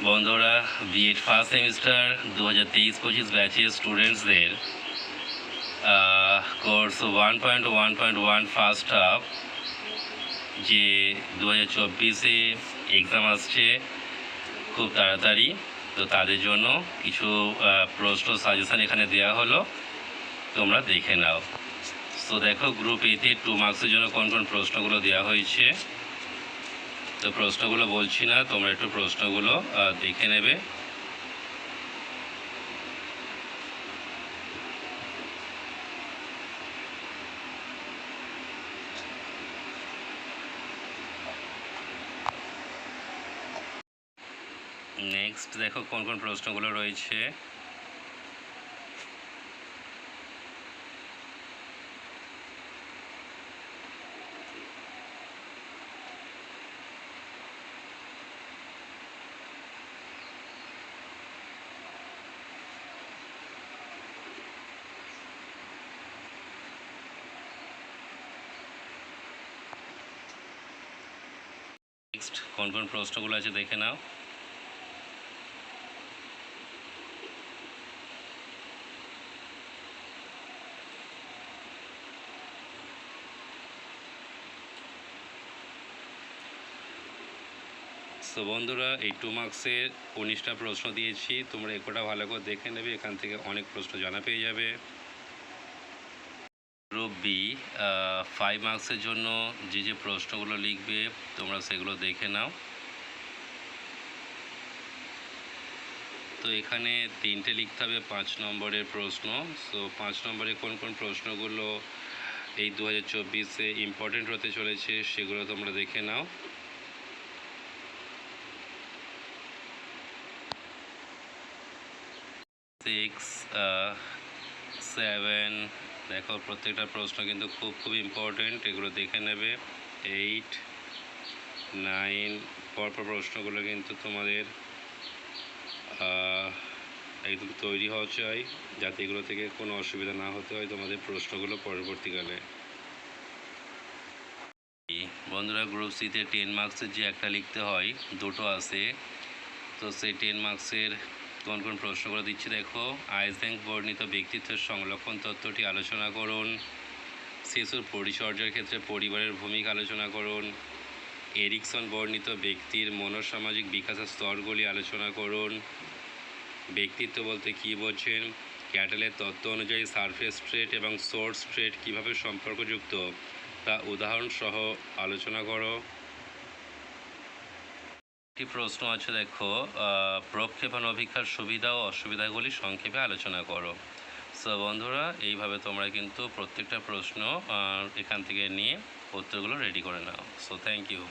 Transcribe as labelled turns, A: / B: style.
A: বন্ধুরা, BEd first semester 2023-25 ব্যাচের স্টুডেন্টসদের course 1.1.1 first half যে 2024-এ এক্সাম আসছে খুব তাড়াতাড়ি, তো তাদের জন্য কিছু প্রশ্ন সাজেশান এখানে দেওয়া হলো, তোমরা দেখে নাও। তো দেখো, গ্রুপ এতে 2 মার্কসের জন্য কোন কোন প্রশ্নগুলো দেওয়া হয়েছে। তো প্রশ্নগুলো বলছি না, তোমরা একটু প্রশ্নগুলো দেখে নেবে। নেক্সট দেখো কোন কোন প্রশ্নগুলো রয়েছে। নেক্সট কোন কোন প্রশ্নগুলো আছে দেখে নাও। তো বন্ধুরা, এই 2 মার্কসের 19টা প্রশ্ন দিয়েছি, তোমরা একটা ভালো করে দেখে নেবে, এখান থেকে অনেক প্রশ্ন জানা পেয়ে যাবে। গ্রুপ বি 5 মার্কসের জন্য যে প্রশ্নগুলো লিখবে তোমরা সেগুলো দেখে নাও। তো এখানে 3টে লিখতে হবে 5 নম্বরের প্রশ্ন। সো 5 নম্বরে কোন কোন প্রশ্নগুলো এই 2024-এ ইম্পর্টেন্ট হতে চলেছে সেগুলো তোমরা দেখে নাও। সিক্স 7 দেখো, প্রত্যেকটা প্রশ্ন কিন্তু খুব ইম্পর্টেন্ট, এগুলো দেখে নেবে। 8 9 পরপর প্রশ্নগুলো কিন্তু তোমাদের একদম তৈরি হওয়া চাই, যাতে এগুলো থেকে কোনো অসুবিধা না হতে হয় তোমাদের প্রশ্নগুলো পরবর্তীকালে। বন্ধুরা, গ্রুপ সিতে 10 মার্কসের যে একটা লিখতে হয়, দুটো আছে। তো সেই 10 মার্কসের কোন কোন প্রশ্নগুলো দিচ্ছি দেখো। আইজেঙ্ক বর্ণিত ব্যক্তিত্বের সংরক্ষণ তত্ত্বটি আলোচনা করুন। শিশুর পরিচর্যার ক্ষেত্রে পরিবারের ভূমিকা আলোচনা করুন। এরিকসন বর্ণিত ব্যক্তির মনোসামাজিক বিকাশের স্তরগুলি আলোচনা করুন। ব্যক্তিত্ব বলতে কী বোঝেন? ক্যাটেলের তত্ত্ব অনুযায়ী সারফেস ট্রেট এবং সোর্স ট্রেট কীভাবে সম্পর্কযুক্ত তা উদাহরণসহ আলোচনা করো। একটি প্রশ্ন আছে দেখো, প্রক্ষেপণ অভিক্ষার সুবিধা ও অসুবিধাগুলি সংক্ষেপে আলোচনা করো। সো বন্ধুরা, এইভাবে তোমরা কিন্তু প্রত্যেকটা প্রশ্ন এখান থেকে নিয়ে উত্তরগুলো রেডি করে নাও। So thank you.